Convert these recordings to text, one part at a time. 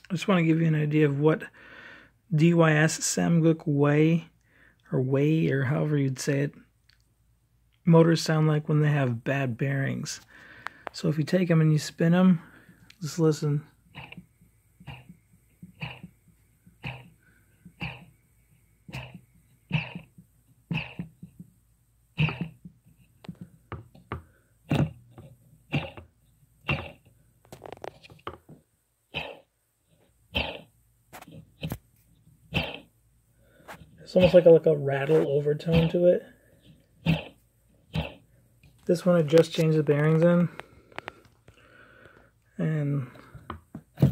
I just want to give you an idea of what DYS Samguk WEI, or WEI, or however you'd say it, motors sound like when they have bad bearings. So if you take them and you spin them, just listen. It's almost like a rattle overtone to it. This one I just changed the bearings in, and it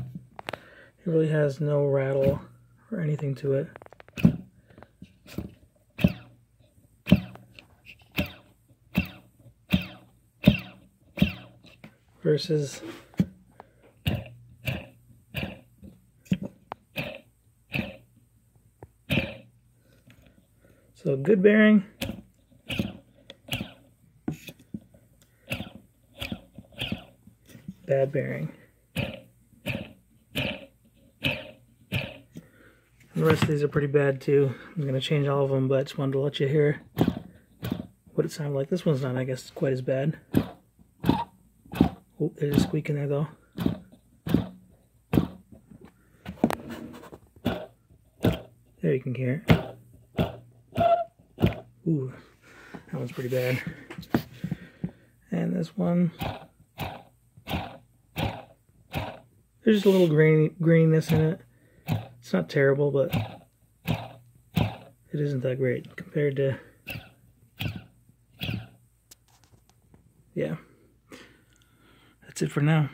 really has no rattle or anything to it. Versus so good bearing, bad bearing. The rest of these are pretty bad too. I'm going to change all of them, but I just wanted to let you hear what it sounded like. This one's not, I guess, quite as bad. Oh, there's a squeak in there though. There you can hear it. Ooh, that one's pretty bad. And this one, there's just a little graininess in it. It's not terrible, but it isn't that great compared to, yeah. That's it for now.